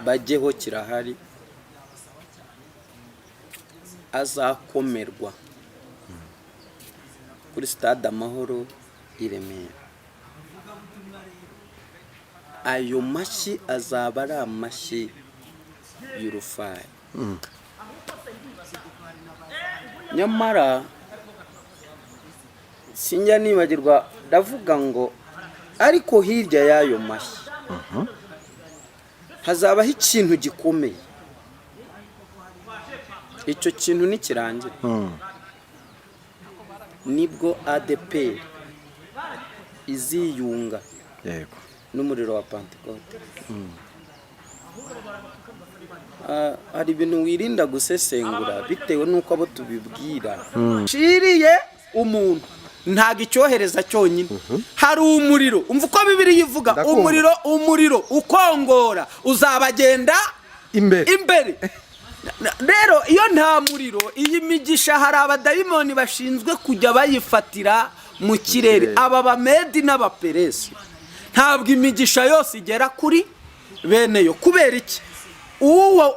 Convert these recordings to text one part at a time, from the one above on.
bajyeho kirahari azakomerwa kuri stade Amahoro i Remera. Ayo mashyi azaba ari amashyi y'urufaya. Nyamara sinjya nibagirwa ndavuga ngo ariko hirya y'ayo mashyi hazabaho ikintu gikomeye. Icyo kintu nikirangira nibwo ADP iziyunga yego n'umuriro wa Pentecote. Hari ibintu wirinda gusesengura bitewe nuko abo tubibwira. Shiriye umuntu ntago icyohereza cyonyine. Hari umuriro, umva uko Bibiliya ivuga, umuriro ukongora uzabagenda imbere. Rero iyo nta muriro, iyi migisha hari abadayimoni bashinzwe kujya bayifatira mu kirere, aba bamedi n'abaperesi. Ntabwo imigisha yose igera kuri bene yo. Kubera iki?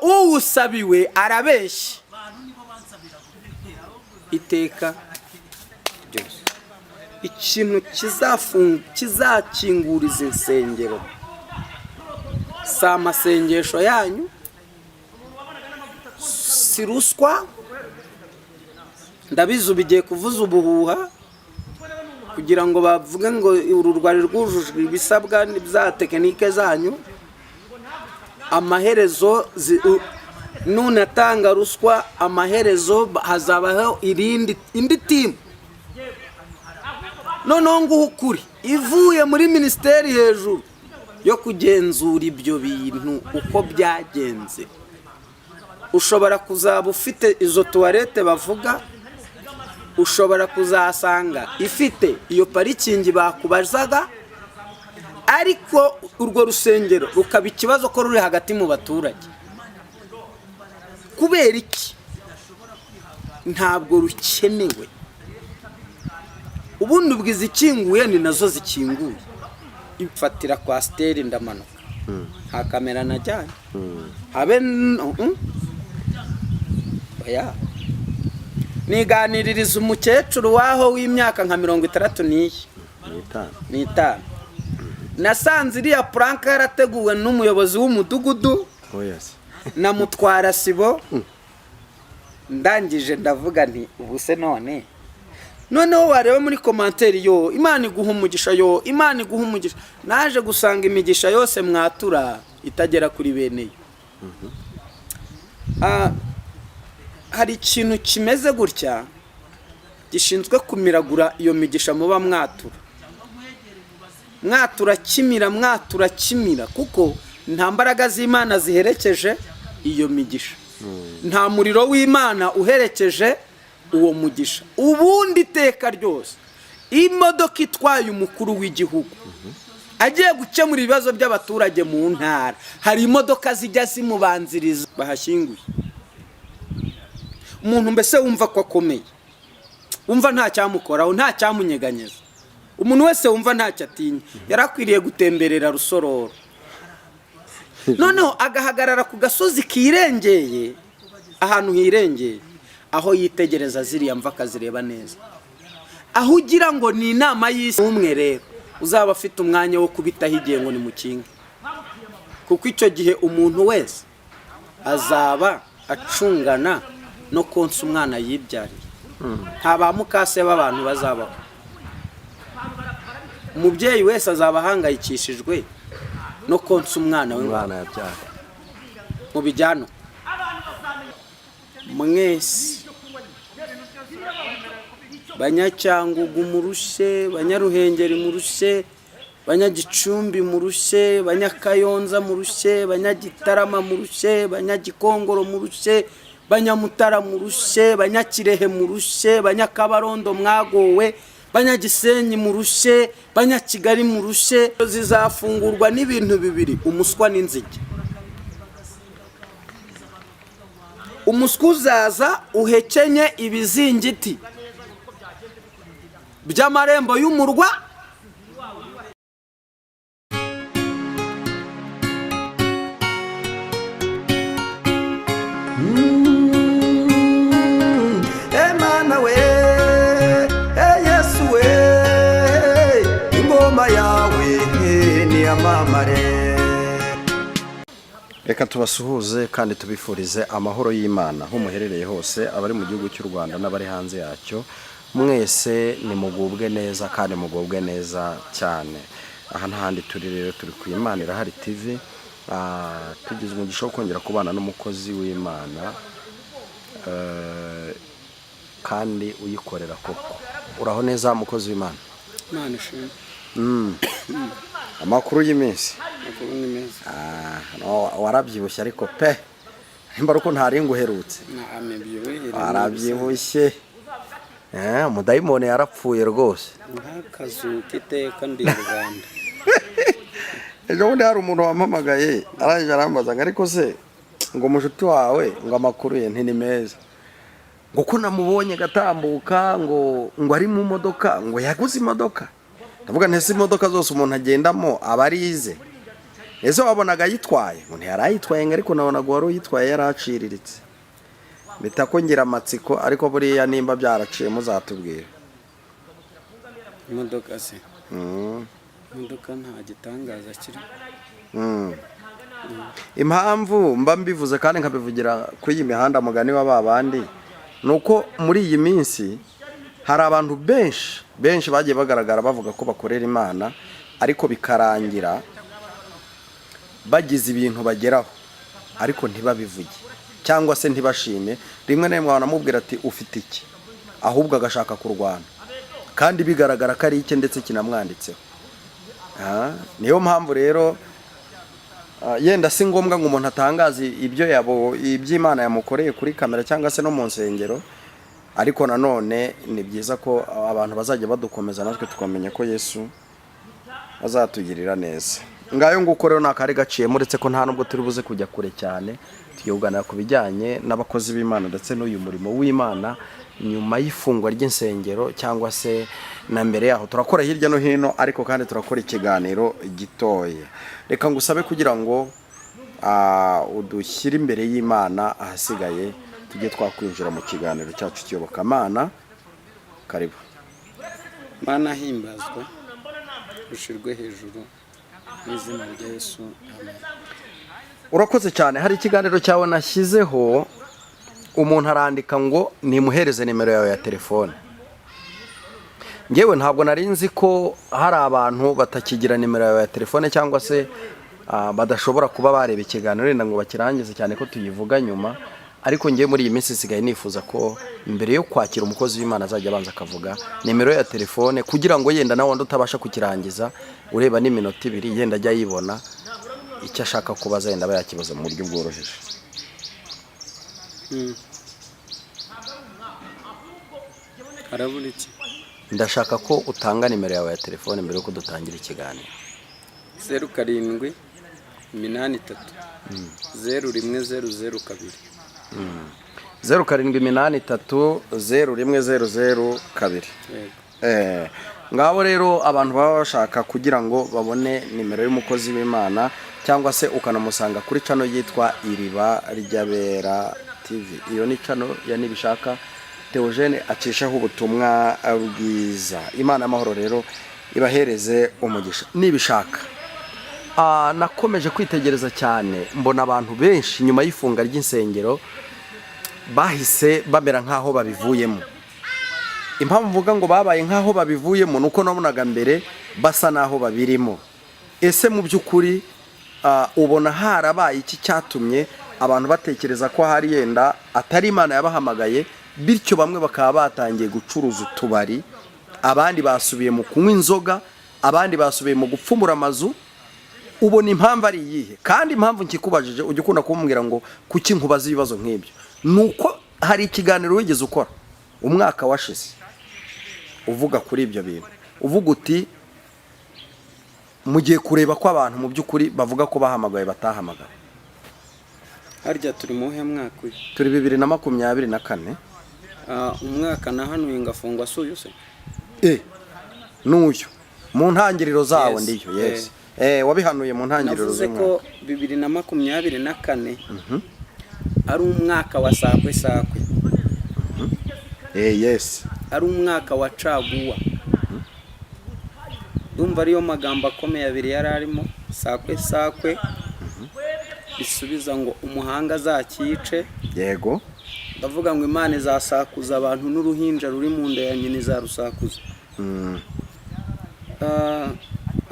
Uwusabiwe arabeshya iteka byose. Ikintu kizakinguriza insengero si amasengesho yanyu, si ruswa. Ndabizi bigiye kuvuza ubuhuha kugira ngo bavuge ngo uru rwari rwujujwe ibisabwa bya tekinike zanyu. Amaherezo nunatanga ruswa, amaherezo hazabaho indi timu noneho nguho ukuri ivuye muri ministeri hejuru yo kugenzura ibyo bintu uko byagenze. Ushobora kuzaba ufite izo toilette bavuga, ushobora kuzasanga ifite iyo parikingi bakubazaga, ariko urwo rusengero rukaba ikibazo ko ruri hagati mu baturage. Kubera iki? Ntabwo rukenewe. Ubundi bwizikinguye ni nazo zikinguye. Ifatira kwa steri ndamanuka. Ha kamera najyanye. Habe oya. Niganiririza umukecuru waho w'imyaka nka 65. Nasanze iriya planka yarateguwe n'umuyobozi w'umudugudu. Na mutwara sibo. Ndangije ndavuga nti ubuse noneho wareba muri commentaire yo Imana iguha umugisha, yo Imana iguha umugisha. Naje gusanga imigisha yose mwatura itagera kuri beneyo. Hari ikintu kimeze gutya gishinzwe kumiragura iyo migisha muba mwatura kimira kuko nta mbaraga z'Imana ziherekeje iyo migisha. Nta muriro w'Imana uherekeje uwo mugisha. Ubundi teka ryose imodoka itwaye umukuru w'igihugu agiye gukemura ibibazo by'abaturage mu ntara, hari imodoka zijya zimubanziriza bahashyinguye. Umuntu mbese wumva ko akomeye, wumva nta cyamukoraho, nta cyamunyeganyeza, umuntu wese wumva nta cyatinya, yarakwiriye gutemberera Rusororo. Noneho agahagarara ku gasozi kirengeye, ahantu hirengeye, aho yitegereza ziriya mva akazireba neza, aho ugira ngo ni inama y'isi. Umwe rero uzaba afite umwanya wo kubitaho igihe ngo ni mukinge, kuko icyo gihe umuntu wese azaba acungana no konsa umwana yibyariye. Nta ba mukase b'abantu bazabaho. Umubyeyi wese azaba ahangayikishijwe no konsa umwana we yabyaye. Mu bijyano mwese Banyacyangugu murushe, Banyaruhengeri murushe, Banyagicumbi murushe, Banyakayonza murushe, Banyagitarama murushe, Banyagikongoro murushe, Banyamutara murushe, Banyakirehe murushe, Banyakabarondo mwagowe, Banyagisenyi murushe, Banyakigali murushe. Zizafungurwa n'ibintu bibiri, umuswa n'inzige. Umuswa uzaza uhekenye ibizingiti by'amarembo y'umurwa, yamamare. Reka tubasuhuze kandi tubifurize amahoro y'Imana aho muherereye hose, abari mu gihugu cy'u Rwanda n'abari hanze yacyo. Mwese ni mugubwe neza kandi mugubwe neza cyane. Aha ntahandi turi rero, turi ku Imana Irahari TV. Tugize umugisha wo kongera kubana n'umukozi w'Imana kandi uyikorera koko. Uraho neza mukozi w'Imana? Imana ishimwe. Amakuru y'iminsi. Amakuru ni meza. Warabyibushye ariko pe. Himba ruko ntari nguherutse. Warabyibushye. Umudayimoni yarapfuye rwose. Nk'akazu kiteka ndi Rwanda. Ejo bundi hari umuntu wampamagaye araje arambaza ngo ariko se ngo mushuti wawe ngo amakuru ye nti ni meza. Ngo ko namubonye gatambuka ngo ari mu modoka ngo yaguze imodoka. Ndavuga ntese imodoka zose umuntu agendamo abarize. Ese wabonaga yitwaye? Ngo ntiyarayitwaye ngo ariko nabonaga wari uyitwaye yaraciriritse. Bita ko ngira amatsiko ariko buriya nimba byaraciye muzatubwira. Imodoka se. Imodoka nta gitangaza kiri. Impamvu mba mbivuze kandi nkabivugira kuri iyi mihanda mugani wa babandi nuko muri iyi minsi hari abantu benshi bagiye bagaragara bavuga ko bakorera Imana ariko bikarangira bagize ibintu bageraho ariko ntibabivuge cyangwa se ntibashime. Rimwe na rimwe wanamubwira ati ufite iki, ahubwo agashaka kurwana kandi bigaragara ko ari iki ndetse kinamwanditseho. Niyo mpamvu rero yenda si ngombwa ngo umuntu atangaze iby'Imana yamukoreye kuri kamera cyangwa se no mu nsengero, ariko nanone ni byiza ko abantu bazajya badukomeza natwe tukamenya ko Yesu azatugirira neza. Ngayo nguko rero nakari gaciye muretse ko nta nubwo turi buze kujya kure cyane, tuyoganira ku bijyanye n'abakozi b'Imana ndetse n'uyu murimo w'Imana nyuma y'ifungwa ry'insengero cyangwa se na mbere yaho. Turakora hirya no hino ariko kandi turakora ikiganiro gitoya. Reka ngusabe kugira ngo udushyire imbere y'Imana ahasigaye tujye twakwinjira mu kiganiro cyacu kiyoboka Mana. Karibu. Mana himbazwa, ushirwe hejuru mu izina rya Yesu. Amen. Urakoze cyane. Hari ikiganiro cyawe nashyizeho, umuntu arandika ngo nimuhereze nimero yawe ya telefone. Ngewe ntabwo nari nzi ko hari abantu batakigira nimero yawe ya telefone cyangwa se badashobora kuba bareba ikiganiro renda ngo bakirangize cyane ko tuyivuga nyuma. Ariko ngewe muri iyi minsi sigaye nifuza ko mbere yo kwakira umukozi w'Imana azajya abanza akavuga nimero ya telefone kugira ngo yenda nawe utabasha kukirangiza ureba n'iminota 2 yenda ajya yibona icyo ashaka kubaza yenda bayakibaza mu buryo bworoheje. Arabura iki? Ndashaka ko utanga nimero yawe ya telefone mbere yo kudutangira ikiganiro. 07 83 010002. 0783 010002. Ngabo rero abantu baba bashaka kugira ngo babone nimero y'umukozi w'Imana cyangwa se ukanamusanga kuri channel yitwa Iriba ry'Abera TV. Iyo ni channel ya Nibishaka Theogene acishaho ubutumwa bwiza. Imana amahoro rero ibahereze umugisha. Nibishaka nakomeje kwitegereza cyane, mbona abantu benshi nyuma y'ifunga ry'insengero bahise bamera nkaho babivuyemo. Impamvu mvuga ngo babaye nkaho babivuyemo nuko nabonaga mbere basa naho babirimo. Ese mu by'ukuri ubona harabaye iki cyatumye abantu batekereza ko hari yenda atari Imana yabahamagaye, bityo bamwe bakaba batangiye gucuruza utubari, abandi basubiye mu kunywa inzoga, abandi basubiye mu gupfumura amazu? Ubona impamvu ari iyihe? Kandi impamvu nkikubajije ujye ukunda kumbwira ngo kuki nkubaza ibibazo nk'ibyo nuko hari ikiganiro wigeze ukora umwaka washize uvuga kuri ibyo bintu, uvuga uti mugiye kureba ko abantu mu by'ukuri bavuga ko bahamagaye batahamagaye. Harya turi muhe mwaka uyu? Turi 2024. Umwaka nahanuye ngafungwa suyu se? Nuyo mu ntangiriro zawo ndiyo. Yes. Wabihanuye mu ntangiriro z'umwaka. Navuze ko 2024 ari umwaka wa sakwe. Yes. Ari umwaka wa caguwa. Ndumva ariyo magambo akomeye abiri yararimo. sakwe bisubiza ngo umuhanga azakice. yego ndavuga ngo Imana izasakuza abantu n'uruhinja ruri mu nda ya nyina izarusakuza.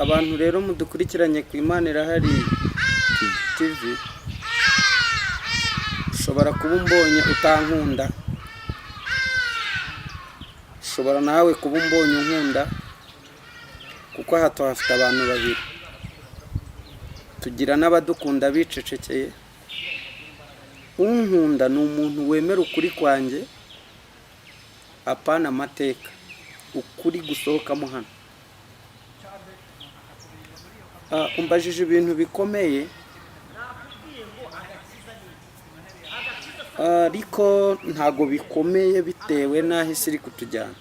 Abantu rero mudukurikiranye ku Imana Irahari TV, ushobora kuba umbonye utankunda, ushobora nawe kuba umbonye unkunda, kuko aha tuhafite abantu babiri. Tugira n'abadukunda bicecekeye. Unkunda ni umuntu wemera ukuri kwanjye, apana amateka, ukuri gusohokamo hano. Umbajije ibintu bikomeye, ariko ntago bikomeye bitewe n'aho isi iri kutujyana.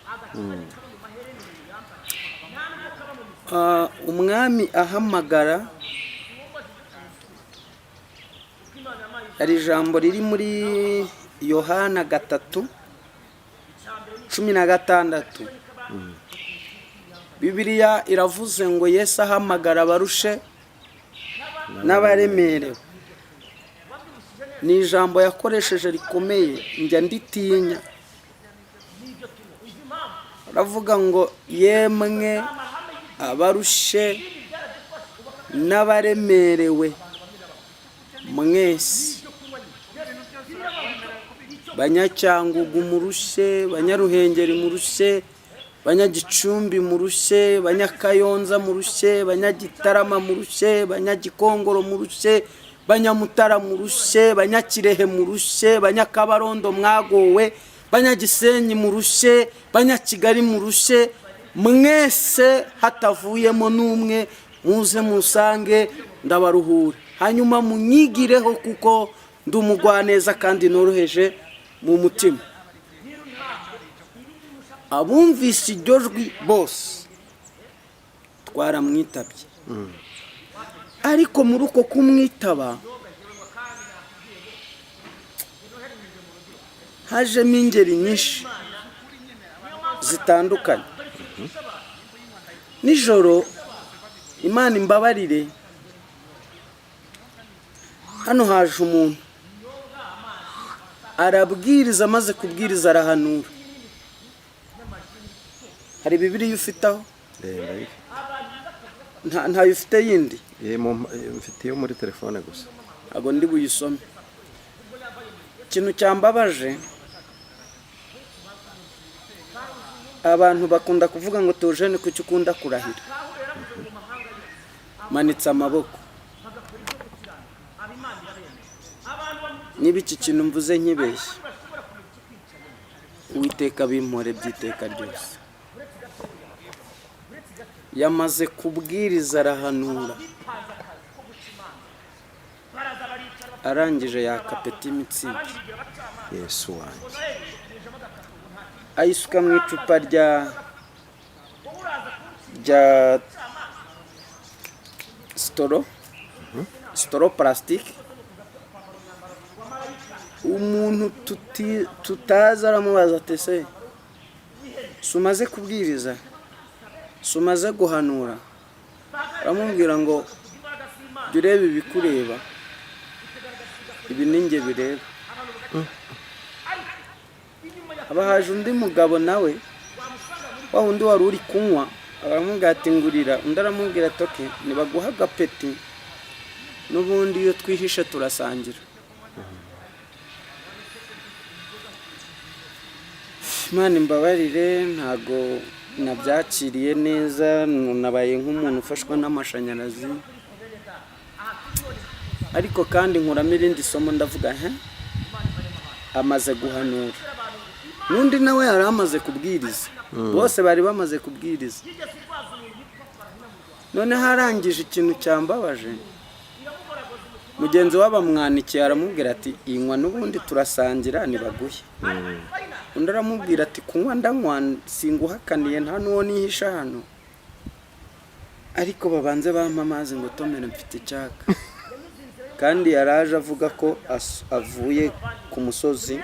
Umwami ahamagara, hari ijambo riri muri Yohana 3:16. Bibiliya iravuze ngo Yesu ahamagara abarushe n'abaremerewe. Ni ijambo yakoresheje rikomeye, njya nditinya. aravuga ngo yemwe abarushe n'abaremerewe mwese, Banyacyangugu murushe, Banyaruhengeri murushe, Banyagicumbi murushe, Banyakayonza murushe, Banyagitarama murushe, Banyagikongoro murushe, Banyamutara murushe, Banyakirehe murushe, Banyakabarondo mwagowe, Banyagisenyi murushe, Banyakigali murushe, mwese hatavuyemo n'umwe, muze musange ndabaruhure, hanyuma munyigireho kuko ndi umugwaneza kandi noroheje mu mutima. Abumvise iryo jwi bose twaramwitabye, ariko muri uko kumwitaba hajemo ingeri nyinshi zitandukanye. Nijoro Imana imbabarire, hano haje umuntu arabwiriza, amaze kubwiriza arahanura. Hari Bibiliya ufitaho? Ntayo ufite yindi? Mfite iyo muri telefone gusa, ntabwo ndi buyisome. Ikintu cyambabaje, abantu bakunda kuvuga ngo Tujene kuki ukunda kurahira, manitse amaboko. Niba iki kintu mvuze nkibeshye, Uwiteka bimpore by'iteka ryose. Yamaze kubwiriza arahanura, arangije yakapeti imitsingi. Yesu wanjye ayisuka mu icupa rya storo plastique. Umuntu tutazi aramubaza ati se sumaze kubwiriza, sumaze guhanura? Aramubwira ngo jya ureba ibikureba, ibi ninjye bireba. Abahaje undi mugabo nawe, wa wundi wari uri kunywa, aramubwira ati ngurira. Undi aramubwira ati oke, nibaguha agapeti, n'ubundi iyo twihishe turasangira. Imana imbabarire, ntago nabyakiriye neza, nabaye nk'umuntu ufashwa n'amashanyarazi. Ariko kandi nkuramo irindi somo, ndavuga amaze guhanura, n'undi nawe yari amaze kubwiriza, bose bari bamaze kubwiriza. None harangije ikintu cyambabaje, mugenzi w'abamwanikiye aramubwira ati inywa n'ubundi turasangira nibaguhe. Undi aramubwira ati kunywa ndanywa, singuhakaniye, nta n'uwo nihisha hano, ariko babanze bampa amazi ngo tomere mfite icyaka. Kandi yaraje avuga ko avuye ku musozi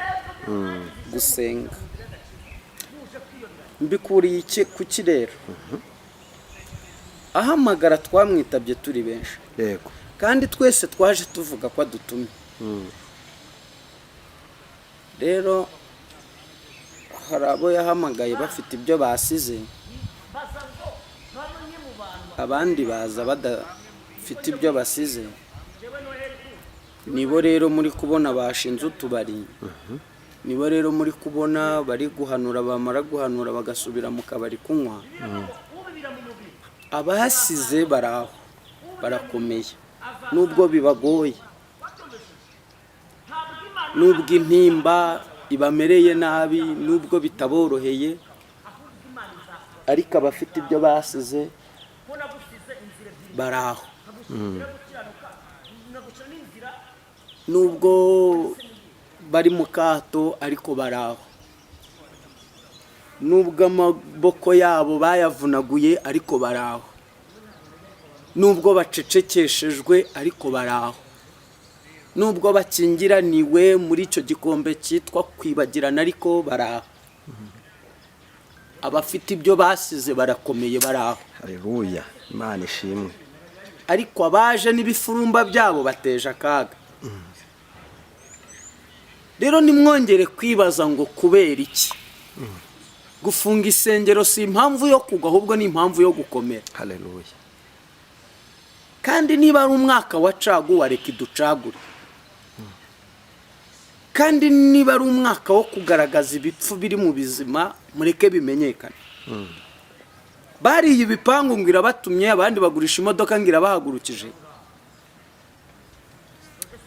gusenga. Mbikuriye iki ku kirero? ahamagara twamwitabye turi benshi yego kandi twese twaje tuvuga ko adutumye. Rero hari abo yahamagaye bafite ibyo basize, abandi baza badafite ibyo basize. Nibo rero muri kubona bashinze utubari, nibo rero muri kubona bari guhanura, bamara guhanura bagasubira mu kabari kunywa. Abasize baraho barakomeye nubwo bibagoye, nubwo intimba ibamereye nabi, nubwo bitaboroheye, ariko abafite ibyo basize baraho. Nubwo bari mu kato ariko baraho, nubwo amaboko yabo bayavunaguye ariko baraho, nubwo bacecekeshejwe ariko baraho, nubwo bakingiraniwe muri icyo gikombe cyitwa kwibagirana ariko baraho. Abafite ibyo basize barakomeye baraho. haleluya, Imana ishimwe. Ariko abaje n'ibifurumba byabo bateje akaga. Rero nimwongere kwibaza ngo kubera iki gufunga isengero si impamvu yo kugwa, ahubwo ni impamvu yo gukomera. haleluya. Kandi niba ari umwaka wa caguwa, reka iducagure. Kandi niba ari umwaka wo kugaragaza ibipfu biri mu bizima, mureke bimenyekane. Bariye ibipangu ngira batumye, abandi bagurisha imodoka ngira bahagurukije.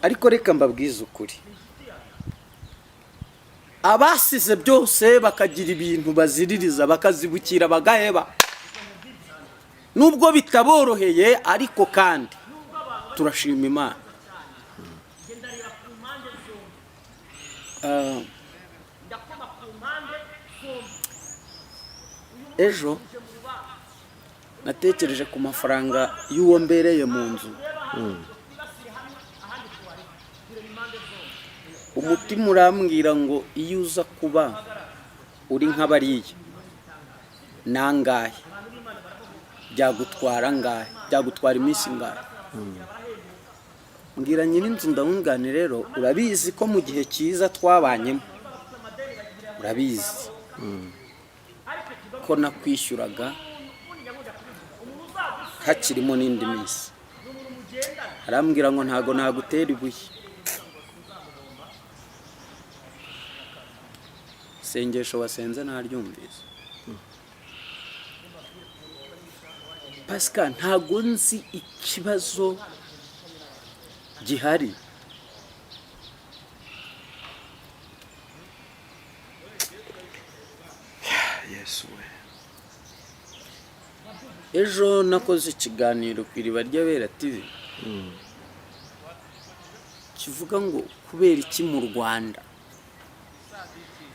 Ariko reka mbabwize ukuri, abasize byose bakagira ibintu baziririza, bakazibukira bagaheba, nubwo bitaboroheye, ariko kandi turashima Imana. Ejo natekereje ku mafaranga y'uwo mbereye mu nzu. Umutima urambwira ngo iyo uza kuba uri nk'abariya nangahe, byagutwara ngahe, byagutwara iminsi ngahe. Mbwira nyir'inzu ndamubwira rero, urabizi ko mu gihe cyiza twabanyemo, urabizi ko nakwishyuraga hakirimo n'indi minsi. Arambwira ngo ntago nagutera ibuye. Sengesho wasenze naryumvise. Pascal, ntago nzi ikibazo gihari. Yesu we. Ejo nakoze ikiganiro ku Iriba ry'Abera TV kivuga ngo kubera iki mu Rwanda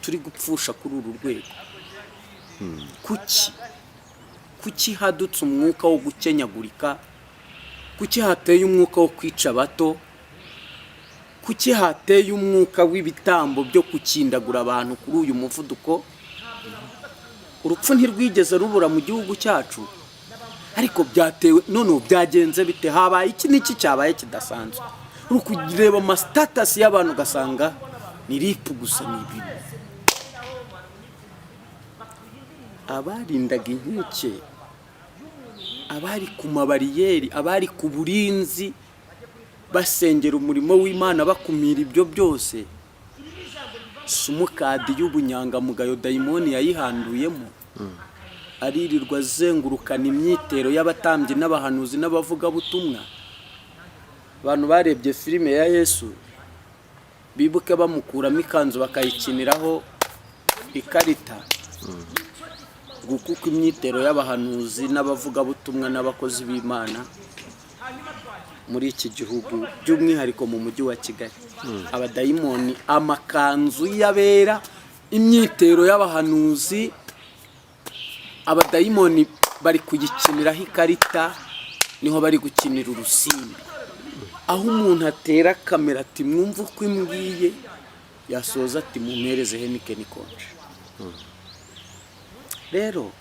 turi gupfusha kuri uru rwego. Kuki hadutse umwuka wo gukenyagurika, kuki hateye umwuka wo kwica abato, kuki hateye umwuka w'ibitambo byo kukindagura abantu kuri uyu muvuduko. Urupfu ntirwigeze rubura mu gihugu cyacu, ariko byatewe none byagenze bite? Habaye iki n'iki cyabaye kidasanzwe? Uri kureba ama status y'abantu ugasanga ni ripu gusa n'ibintu. Abarindaga inkike, abari ku mabariyeri, abari ku burinzi basengera umurimo w'Imana, bakumira ibyo byose, sumukadi y'ubunyangamugayo dayimoni yayihanduyemo. Aririrwa azengurukana imyitero y'abatambyi n'abahanuzi n'abavugabutumwa. Abantu barebye filime ya Yesu bibuke bamukuramo ikanzu bakayikiniraho ikarita, kuko imyitero y'abahanuzi n'abavugabutumwa n'abakozi b'Imana muri iki gihugu, by'umwihariko mu mujyi wa Kigali, abadayimoni, amakanzu y'abera, imyitero y'abahanuzi, abadayimoni bari kuyikiniraho ikarita, niho bari gukinira urusimbi. Aho umuntu atera kamera ati mwumva uko imbwiye, yasoza ati mumpereze Heineken ikonje. Rero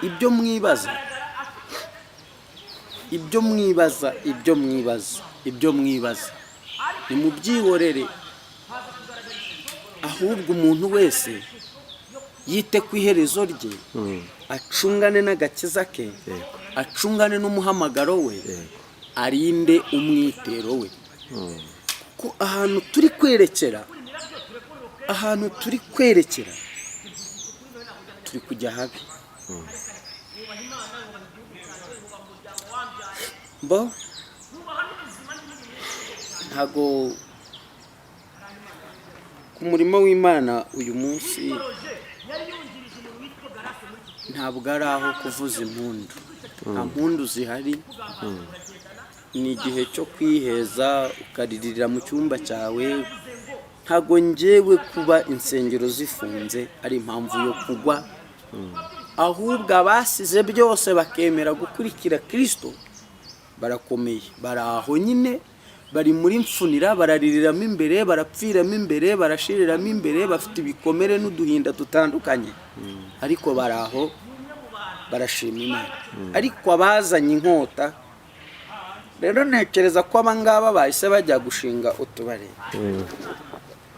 ibyo mwibaza nimubyihorere, ahubwo umuntu wese yite ku iherezo rye, acungane n'agakiza ke, acungane n'umuhamagaro we, arinde umwitero we. Kuko ahantu turi kwerekera turi kujya habi. Ntago ku murimo w'Imana uyu munsi ntabwo ari aho kuvuza impundu, nta mpundu zihari. Ni igihe cyo kwiheza ukaririra mu cyumba cyawe. Ntago njyewe kuba insengero zifunze ari impamvu yo kugwa, ahubwo abasize byose bakemera gukurikira Kristo barakomeye, bari aho nyine, bari muri mfunira, baraririramo imbere, barapfiramo imbere, barashiriramo imbere, bafite ibikomere n'uduhinda dutandukanye, ariko bari aho barashima Imana. Ariko abazanye inkota rero ntekereza ko abangaba bahise bajya gushinga utubare.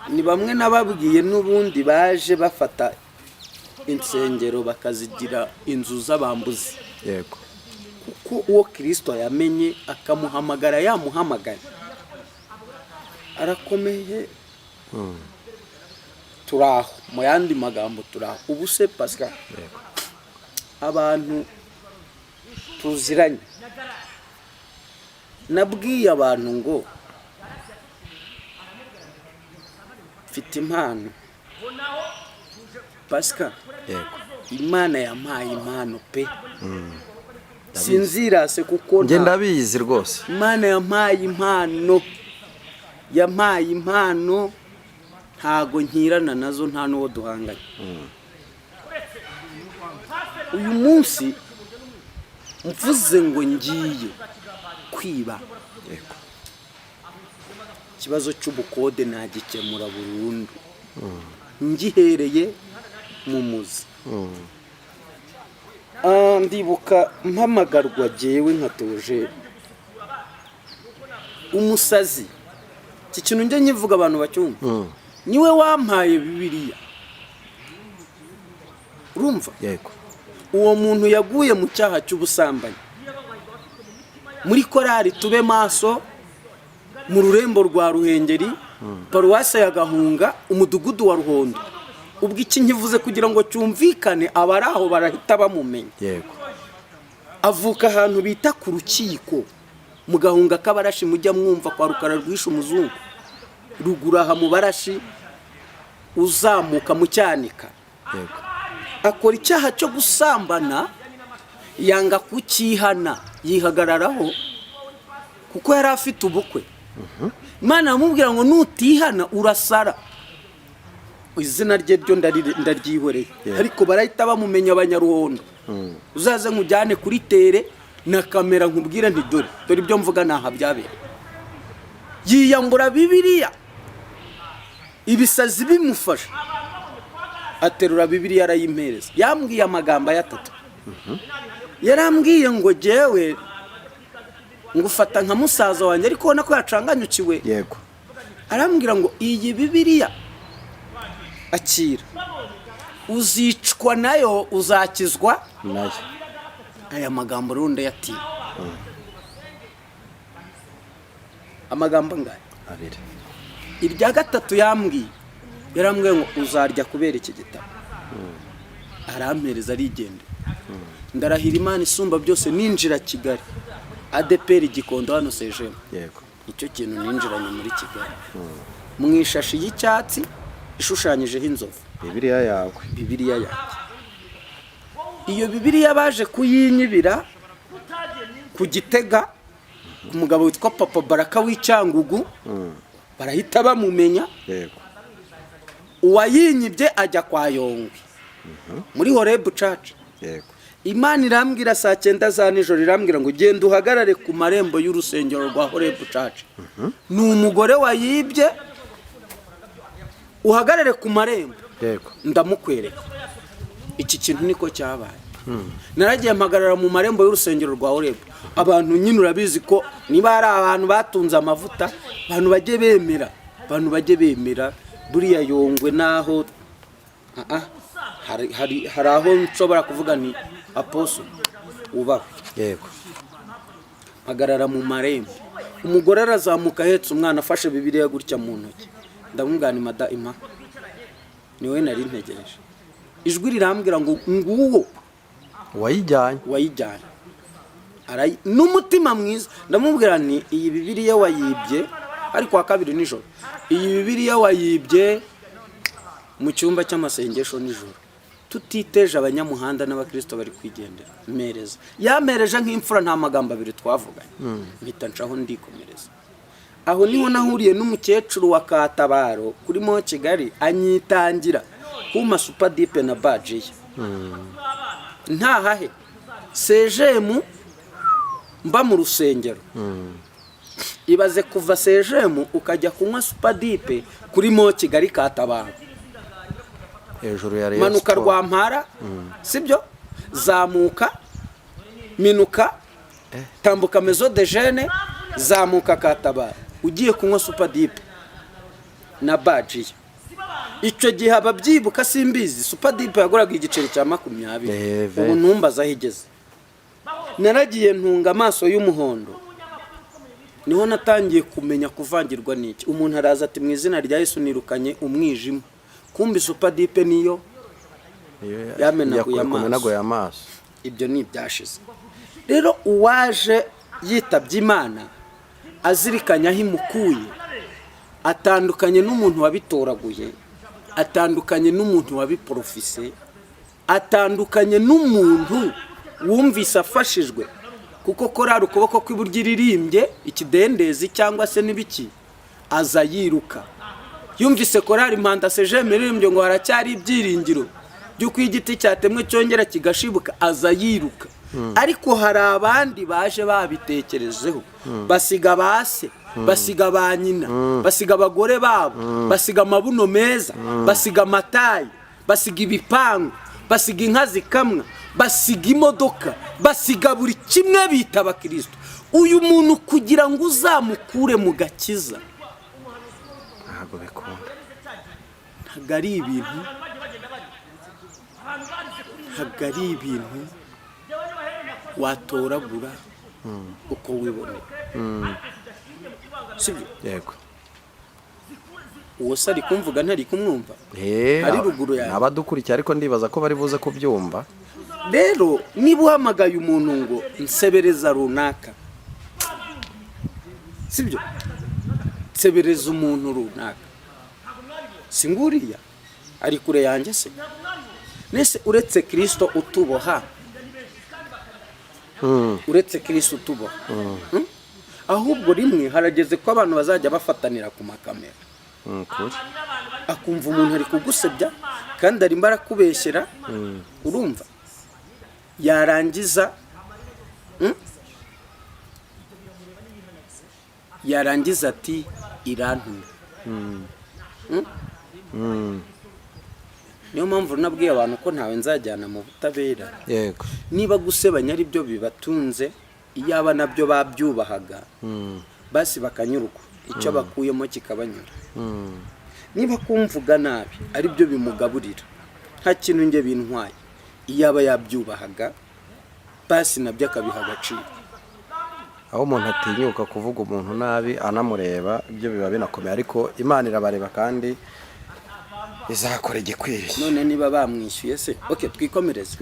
Ni bamwe nababwiye n'ubundi baje bafata insengero bakazigira inzu z'abambuzi. Yego. Kuko uwo Kristo yamenye akamuhamagara, yamuhamagaye arakomeye. Turaho, mu yandi magambo turaho. Ubu se Pascal, abantu tuziranye, nabwiye abantu ngo mfite impano. Pascal, Imana yampaye impano pe. Sinzirase kuko nge ndabizi rwose. Imana yampaye impano, ntago nkirana nazo, nta n'uwo duhanganye. Uyu munsi mvuze ngo ngiye kwiba, ikibazo cy'ubukode nagikemura burundu, ngihereye mu muzi. Ndibuka mpamagarwa jyewe nkatoje umusazi. Iki kintu njye nyivuga abantu bacyumva. Niwe wampaye Bibiliya. Urumva? Yego. Uwo muntu yaguye mu cyaha cy'ubusambanyi. Muri korari tube maso, mu rurembo rwa Ruhengeri, paruwase ya Gahunga, umudugudu wa Ruhondo. Ubwo iki nkivuze kugira ngo cyumvikane, abari aho barahita bamumenya. Yego. Avuka ahantu bita ku Rukiko, mu Gahunga k'Abarashi, mujya mwumva kwa Rukara rwishe umuzungu, ruguraha mu Barashi uzamuka mu Cyanika. Yego. Akora icyaha cyo gusambana, yanga kukihana, yihagararaho kuko yari afite ubukwe. Imana yamubwira ngo nutihana urasara. Izina rye ryo ndaryihoreye. Ariko barahita bamumenya Abanyaruhondo. Uzaze nkujyane kuri tere na kamera nkubwire nti dore ibyo mvuga naha byabera. Yiyambura Bibiliya, ibisazi bimufasha, aterura Bibiliya arayimpereza. Yambwiye amagambo atatu. Yarambwiye ngo jewe ngufata nka musaza wanjye, ariko ubona ko yacanganyukiwe. Yego. Arambwira ngo iyi Bibiliya akira, uzicwa nayo uzakizwa nayo. Aya magambo runde yati. Amagambo ngaye abiri. Irya gatatu yarambwiye ngo uzarya kubera iki gitabo. Arampereza arigende. Ndarahira Imana isumba byose, ninjira Kigali, ADPR Gikondo hano Sejema. Yego. Icyo kintu ninjiranye muri Kigali. Mwishashi y'icyatsi ishushanyijeho inzovu. Bibiliya yawe. Bibiliya yawe. Iyo Bibiliya baje kuyinyibira ku Gitega, ku mugabo witwa Papa Baraka w'Icyangugu. Barahita bamumenya. Yego. Uwayinyibye ajya kwa Yongwe muri Horebu Church. Yego. Imana irambwira saa 9 za nijoro, irambwira ngo genda uhagarare ku marembo y'urusengero rwa Horebu Church. Ni umugore wayibye, uhagarare ku marembo. Yego. Ndamukwereka. Iki kintu niko cyabaye. naragiye mpagarara mu marembo y'urusengero rwa Oreb, abantu nyine urabizi ko niba ari abantu batunze amavuta, abantu bajye bemera buriya Yongwe naho hari aho nshobora kuvuga ni apostle ubaho. Yego. Mpagarara mu marembo, umugore arazamuka ahetse umwana afashe Bibiliya gutya mu ntoki, ndamubwira ni madaima niwe nari ntegereje. Ijwi rirambwira ngo nguwo wayijyanye n'umutima mwiza. Ndamubwira ni iyi Bibiliya wayibye ariko wa kabiri nijoro, iyi Bibiliya wayibye mu cyumba cy'amasengesho nijoro, tutiteje abanyamuhanda n'abakristo bari kwigendera. Mereza yamereje nk'imfura, nta magambo abiri twavuganye, mpita ncaho ndikomereza. Aho niho nahuriye n'umukecuru wa Katabaro kuri mo Kigali, anyitangira kuma super deep na badge ye. Ntahahe sejemu mba mu rusengero, ibaze kuva sejemu ukajya kunywa super deep kuri mo Kigali Katabaro, hejuru ya Rayon manuka Rwampara, sibyo, zamuka minuka, tambuka Maison de Jeune, zamuka Katabaro, ugiye kunywa super deep na badge ye. Icyo gihe ababyibuka simbizi, super deep yagoraga igiceri cya 20. Ubu numbaza higeze. Naragiye ntunga amaso y'umuhondo, niho natangiye kumenya kuvangirwa n'iki. Umuntu araza ati mu izina rya Yesu nirukanye umwijima, kumbi super deep niyo yamenaguye amaso. Ibyo ni ibyashize. Rero uwaje yitabye Imana azirikanya aho imukuye, atandukanye n'umuntu wabitoraguye, atandukanye n'umuntu wabiprofise, atandukanye n'umuntu wumvise afashijwe. Kuko korari ukuboko kw'iburyo iririmbye ikidendezi cyangwa se n'ibiki, aza yiruka. Yumvise korari impanda sejeme iririmbye ngo haracyari ibyiringiro by'uko igiti cyatemwe cyongera kigashibuka, aza yiruka. Ariko hari abandi baje babitekerezeho, basiga base, basiga ba nyina, basiga abagore babo, basiga amabuno meza, basiga amatayi, basiga ibipangu, basiga inka zikamwa, basiga imodoka, basiga buri kimwe bita abakristo. Uyu muntu kugira ngo uzamukure mu gakiza ntago bikunda, ntago ari ibintu watoragura uko wibonera. Sibyo? Yego. Uwo sari kumvuga ntari kumwumva, ari ruguru yawe abadukurikiye, ariko ndibaza ko bari buze kubyumva. Rero niba uhamagaye umuntu ngo nsebereza runaka, sibyo, nsebereza umuntu runaka, singuriya ari kure yanjye se? Nese uretse Kristo utuboha, uretse Kristo utuboha, ahubwo rimwe harageze ko abantu bazajya bafatanira ku makamera, akumva umuntu ari kugusebya kandi ari mbarakubeshyera, urumva, yarangiza ati irantumye. Niyo mpamvu nabwiye abantu ko ntawe nzajyana mu butabera. Yego. Niba gusebanya ari byo bibatunze, iyaba nabyo babyubahaga, basi bakanyurwa, icyo bakuyemo kikabanyura. Niba kumvuga nabi ari byo bimugaburira, nta kintu nge bintwaye, iyaba yabyubahaga, basi nabyo akabiha agaciro. Aho umuntu atinyuka kuvuga umuntu nabi anamureba, ibyo biba binakomeye, ariko Imana irabareba kandi izakora igikwiriye. None niba bamwishyuye se, okay, twikomereze.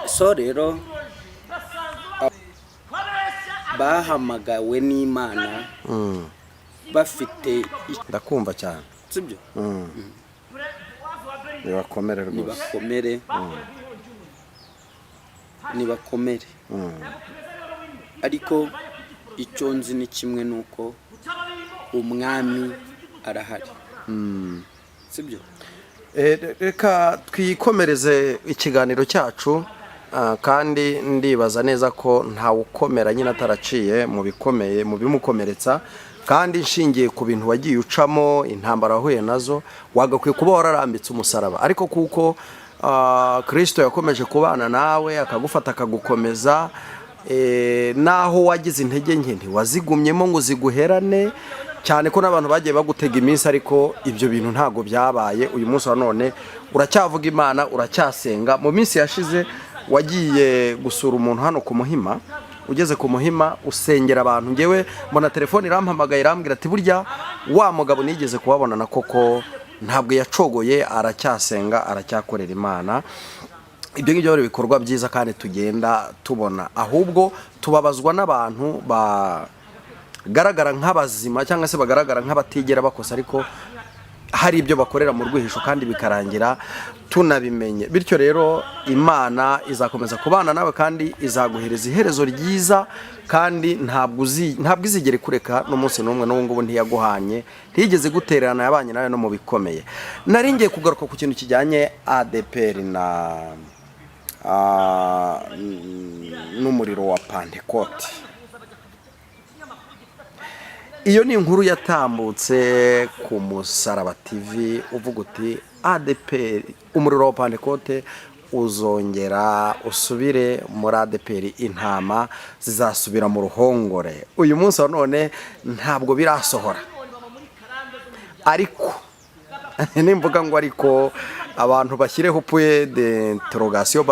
So rero bahamagawe n'Imana bafite, ndakumva cyane, sibyo? Nibakomere rwose, nibakomere. Ariko icyo nzi ni kimwe, nuko umwami arahari, sibyo? Reka twikomereze ikiganiro cyacu, kandi ndibaza neza ko ntawe ukomera nyine ataraciye mu bikomeye, mu bimukomeretsa, kandi nshingiye ku bintu wagiye ucamo, intambara wahuye nazo, wagakwiye kuba wararambitse umusaraba. Ariko kuko Kristo yakomeje kubana nawe akagufata akagukomeza, naho wagize intege nke ntiwazigumyemo ngo ziguherane, cyane ko n'abantu bagiye bagutega iminsi, ariko ibyo bintu ntago byabaye. Uyu munsi wa none uracyavuga Imana, uracyasenga. Mu minsi yashize wagiye gusura umuntu hano ku Muhima, ugeze ku Muhima usengera abantu, ngewe mbona telefone irampamagaye irambwira ati burya wa mugabo nigeze kubabonana koko ntabwo yacogoye, aracyasenga, aracyakorera Imana. Ibyo ngibyo bari bikorwa byiza kandi tugenda tubona, ahubwo tubabazwa n'abantu bagaragara nk'abazima cyangwa se bagaragara nk'abatigera bakosa, ariko hari ibyo bakorera mu rwihisho kandi bikarangira tunabimenye. Bityo rero Imana izakomeza kubana nawe kandi izaguhereza iherezo ryiza, kandi ntabwo izigere kureka n'umunsi n'umwe. N'ubu ngubu ntiyaguhanye, ntiyigeze gutererana, yabanye nawe no mu bikomeye. Nari ngiye kugaruka ku kintu kijyanye ADPR n'umuriro wa Pentecote. Iyo ni inkuru yatambutse ku Musaraba TV uvuga uti ADPR, umuriro wa Pentecote uzongera usubire muri ADPR, intama zizasubira mu ruhongore. Uyu munsi wa none ntabwo birasohora, ariko nimvuga ngo ariko abantu bashyireho point d'interrogation,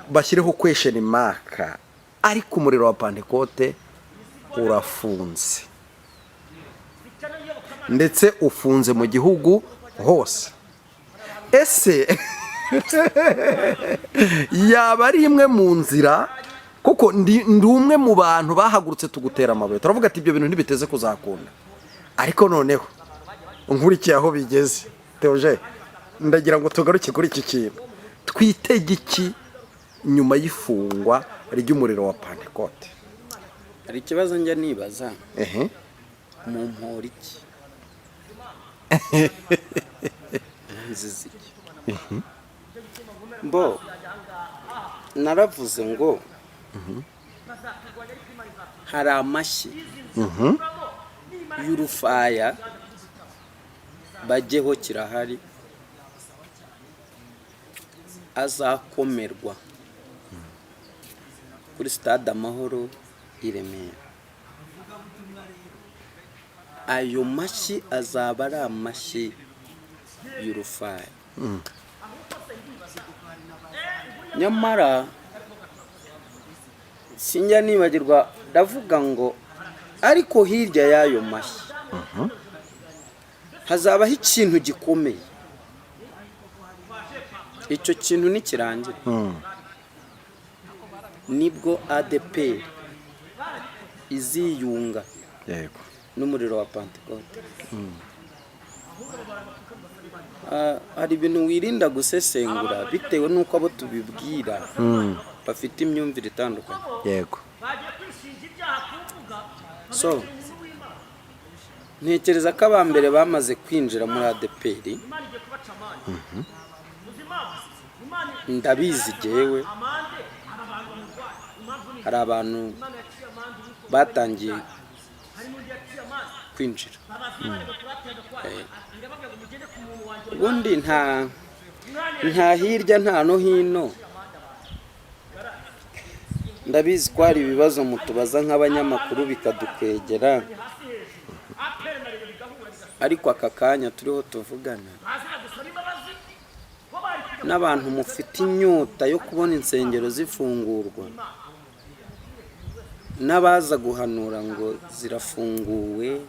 bashyireho question mark, ariko umuriro wa Pentecote urafunze, ndetse ufunze mu gihugu hose. Ese yaba ari imwe mu nzira? Kuko ndi umwe mu bantu bahagurutse tugutera amabuye, turavuga ati ibyo bintu ntibiteze kuzakunda, ariko noneho nkurikiye aho bigeze. Theoje, ndagira ngo tugaruke kuri iki kintu, twitege iki nyuma y'ifungwa ry'umuriro wa Pentecote? Hari ikibazo njya nibaza, mu mpora iki Inzige? Mbo naravuze ngo hari amashyi y'urufaya bajyeho kirahari, azakomerwa kuri stade Amahoro i Remera. Ayo mashyi azaba ari amashyi y'urufaya. Nyamara sinjya nibagirwa, ndavuga ngo ariko hirya y'ayo mashyi hazabaho ikintu gikomeye. Icyo kintu nikirangira, nibwo ADPR iziyunga n'umuriro wa Pentecote. Hari ibintu wirinda gusesengura bitewe n'uko abo tubibwira bafite imyumvire itandukanye. Yego. So ntekereza ko abambere bamaze kwinjira muri ADPR, ndabizi jewe hari abantu batangiye kwinjira. Ubundi nta hirya nta no hino, ndabizi ko hari ibibazo mutubaza nk'abanyamakuru bikadukwegera, ariko aka kanya turiho tuvugana n'abantu mufite inyota yo kubona insengero zifungurwa, n'abaza guhanura ngo zirafunguwe.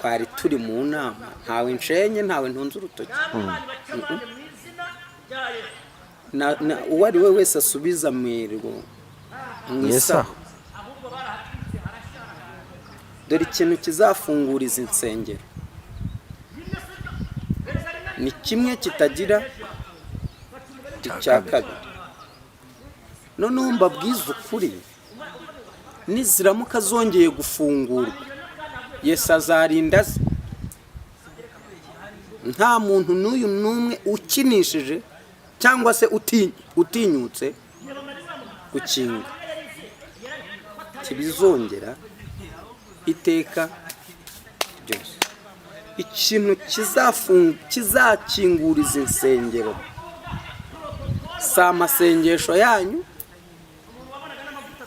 Twari turi mu nama, ntawe nshenye, ntawe ntunze urutoki. Uwo ari we wese asubiza amerwo mwisaho. Dore ikintu kizafungura izi nsengero ni kimwe kitagira icya kabiri. Noneho mbabwiza ukuri, niziramuka zongeye gufungurwa, Yesu azarinda ze. Nta muntu n'uyu n'umwe ukinishije cyangwa se utinyutse gukinga kibizongera iteka ryose. ikintu kizakinguriza insengero si amasengesho yanyu,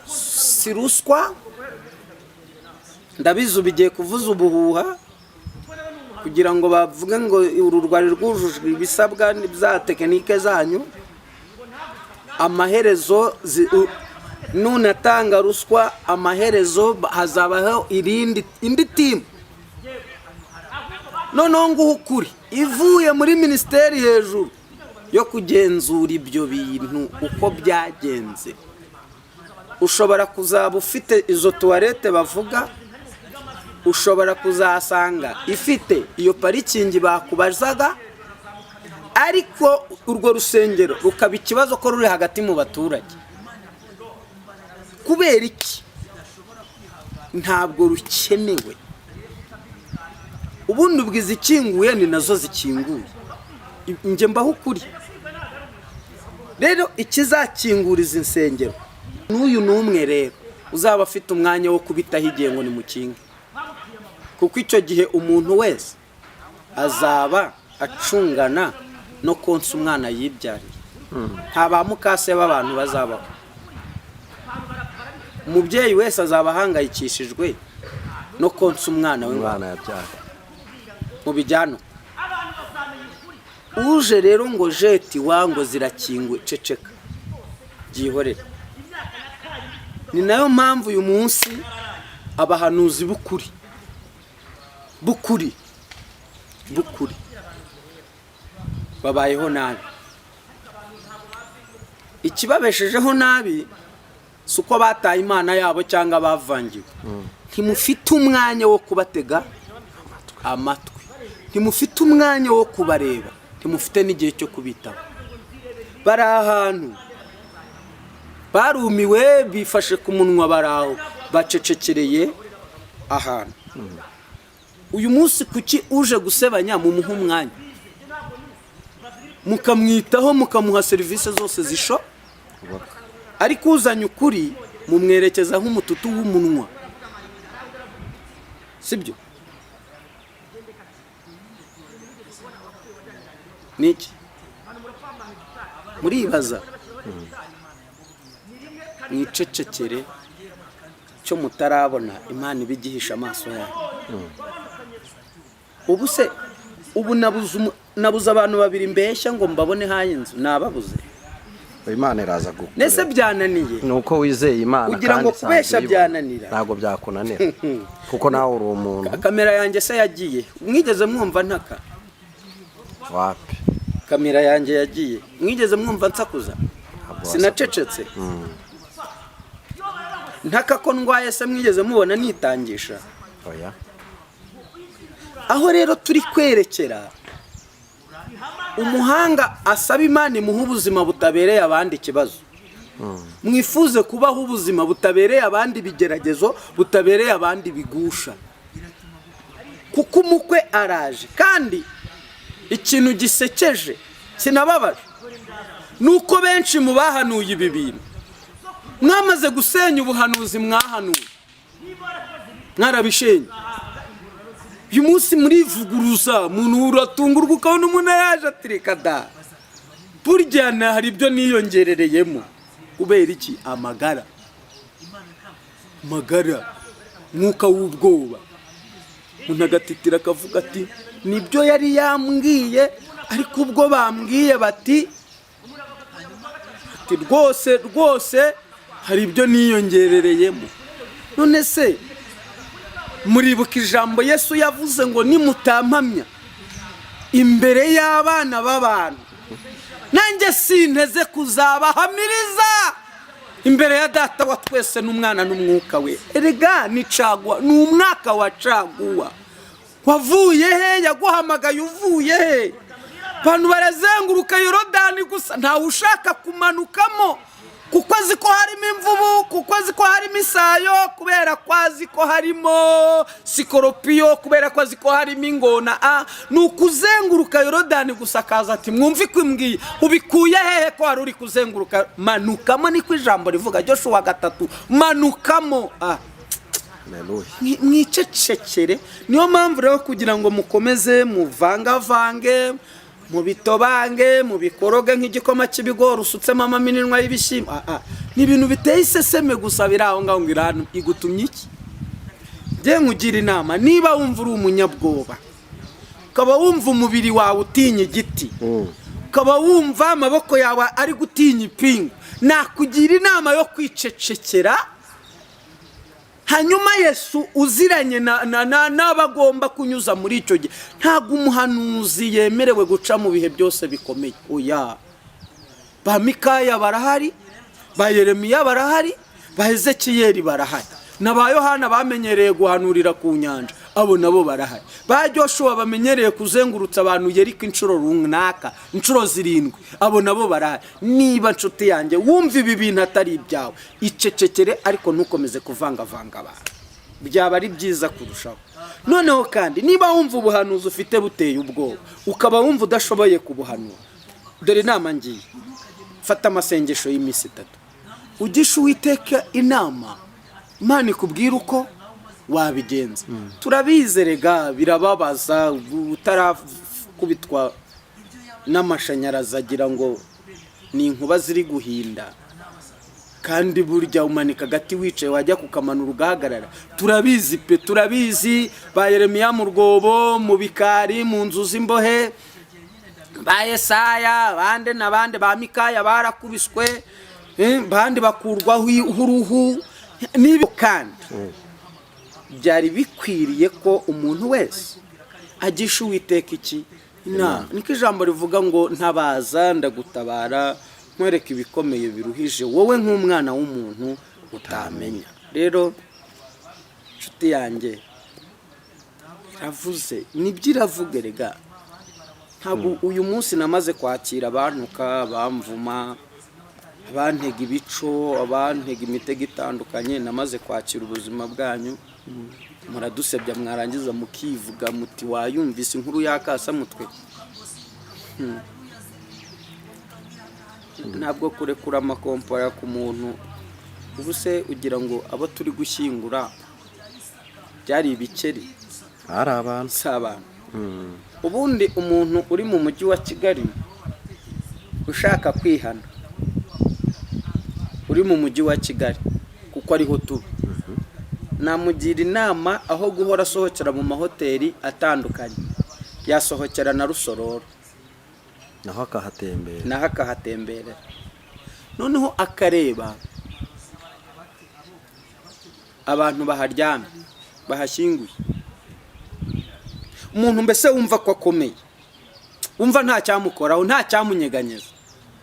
si ruswa. Ndabizi bigiye kuvuza ubuhuha kugira ngo bavuge ngo uru rwari rwujujwe ibisabwa bya tekinike zanyu. Amaherezo nunatanga ruswa, amaherezo hazabaho indi timu noneho nguho ukuri ivuye muri minisiteri hejuru yo kugenzura ibyo bintu uko byagenze. Ushobora kuzaba ufite izo tuwarete bavuga, ushobora kuzasanga ifite iyo parikingi bakubazaga, ariko urwo rusengero rukaba ikibazo ko ruri hagati mu baturage. Kubera iki? Ntabwo rukenewe. Ubundi bwizikinguye ni nazo zikinguye. Nje mbaho ukuri. Rero ikizakinguriza insengero n'uyu n'umwe rero uzaba afite umwanya wo kubitaho igihe ngo ni mukinge, kuko icyo gihe umuntu wese azaba acungana no konsa umwana yibyariye. Nta ba mukase b'abantu bazabaho. Umubyeyi wese azaba ahangayikishijwe no konsa umwana we yabyaye mu bijyano. Uje rero ngo jeti wango zirakingwe, ceceka byihorera. Ni nayo mpamvu uyu munsi abahanuzi bukuri babayeho nabi. Ikibabeshejeho nabi si uko bataye Imana yabo cyangwa bavangiwe. Ntimufite umwanya wo kubatega amatwi, ntimufite umwanya wo kubareba, ntimufite n'igihe cyo kubitaho. Bari ahantu barumiwe, bifashe ku munwa, baraho bacecekereye ahantu. Uyu munsi kuki uje gusebanya mu muha umwanya, mukamwitaho, mukamuha serivisi zose zisho, ariko uzanye ukuri mumwerekeza nk'umututu w'umunwa, sibyo? Niki muribaza? Mwicecekere cyo mutarabona Imana ibigihisha amaso yayo. Ubu se nabuze abantu babiri mbeshya ngo mbabone haye inzu, nababuze. Imana iraza gukora. Nese byananiye nuko wizeye Imana kugira ngo kubesha byananira. Ntago byakunanira kuko nawe uri umuntu. Kamera yanjye se yagiye, mwigeze mwumva ntaka? Wapi? Kamera yanjye yagiye, mwigeze mwumva nsakuza? Sinacecetse. Ntaka ko ndwaye se mwigeze mubona nitangisha? Oya. Aho rero turi kwerekera, umuhanga asaba Imana imuha ubuzima butabereye abandi ikibazo. Mwifuze kubaho ubuzima butabereye abandi bigeragezo, butabereye abandi bigusha. Kuko umukwe araje, kandi ikintu gisekeje kinababaje nuko benshi mu bahanuye ibi bintu mwamaze gusenya ubuhanuzi mwahanuye, mwarabishenye. Uyu munsi murivuguruza, umuntu uratungurwa ukabona umuntu yaje atirika da. Burya hari ibyo niyongerereyemo. Kubera iki? Amagara, mwuka w'ubwoba. Umuntu agatitira akavuga ati nibyo yari yambwiye, ariko ubwo bambwiye bati rwose hari ibyo niyongerereyemo. None se muribuka ijambo Yesu yavuze ngo nimutampamya imbere y'abana b'abantu, nanjye sinteze kuzabahamiriza imbere ya Data wa twese n'Umwana n'Umwuka we. Erega ni cagwa, ni umwaka wa caguwa. Wavuye he? Yaguhamagaye uvuye he? Abantu barazenguruka Yorodani gusa, ntawe ushaka kumanukamo, kuko azi ko harimo imvubu, kuko azi ko harimo isayo, kubera ko azi ko harimo sikoropiyo, kubera ko azi ko harimo ingona. Ni ukuzenguruka Yorodani gusa, akaza ati mwumve ko imbwiye, ubikuye hehe ko wari uri kuzenguruka? Manukamo, niko ijambo rivuga. Joshua 3, manukamo. mwicecekere. Niyo mpamvu rero kugira ngo mukomeze muvangavange, mubitobange, mubikoroge nk'igikoma cy'ibigori usutsemo amaminwa y'ibishyimbo. Ni ibintu biteye iseseme gusa biri aho ngaho ngo iranu igutumye iki. Njye nkugira inama, niba wumva uri umunyabwoba, ukaba wumva umubiri wawe utinya igiti, ukaba wumva amaboko yawe ari gutinya ipingu, nakugira inama yo kwicecekera. Hanyuma Yesu uziranye n'abagomba kunyuza muri icyo gihe. Ntabwo umuhanuzi yemerewe guca mu bihe byose bikomeye. Oya, ba Mikaya barahari, ba Yeremiya barahari, ba Ezekiyeli barahari, na ba Yohana bamenyereye guhanurira ku nyanja, abo nabo barahari. Ba Joshua bamenyereye kuzengurutsa abantu Yeriko inshuro runaka, inshuro 7, abo nabo barahari. Niba nshuti yanjye wumva ibi bintu atari ibyawe, icecekere, ariko ntukomeze kuvangavanga abantu, byaba ari byiza kurushaho. Noneho kandi niba wumva ubuhanuzi ufite buteye ubwoba, ukaba wumva udashoboye kubuhanura, dore inama ngiye, fata amasengesho y'iminsi 3, ugisha Uwiteka inama, Imana ikubwira uko wabigenza. Turabizerega, birababaza utarakubitwa n'amashanyarazi agira ngo ni inkuba ziri guhinda, kandi burya umanika agati wicaye wajya kukamanura ugahagarara. Turabizi pe, turabizi. Ba Yeremiya mu rwobo, mu bikari, mu nzu z'imbohe, ba Yesaya, bande n'abande, ba Mikaya barakubiswe, bandi bakurwaho uruhu. Niba kandi byari bikwiriye ko umuntu wese agisha Uwiteka iki inama. Niko ijambo rivuga ngo ntabaza ndagutabara, nkwereka ibikomeye biruhije wowe nk'umwana w'umuntu utamenya. Rero nshuti yanjye iravuze, nibyo iravuga rega. Ntabwo uyu munsi namaze kwakira abantuka, bamvuma, abantega ibico, abantega imitego itandukanye. Namaze kwakira ubuzima bwanyu, muradusebya mwarangiza mukivuga muti wayumvise inkuru yakasa mutwe. Ntabwo kurekura amakompora ku muntu. Ubu se ugira ngo abo turi gushyingura byari ibikeri, ari abantu si abantu. Ubundi umuntu uri mu mujyi wa Kigali ushaka kwihana, uri mu mujyi wa Kigali kuko ariho tuba, namugira inama aho guhora asohokera mu mahoteli atandukanye, yasohokera na Rusororo, naho akahatemberera, noneho akareba abantu baharyamye, bahashyinguye. Umuntu mbese wumva ko akomeye, wumva nta cyamukoraho, nta cyamunyeganyeza,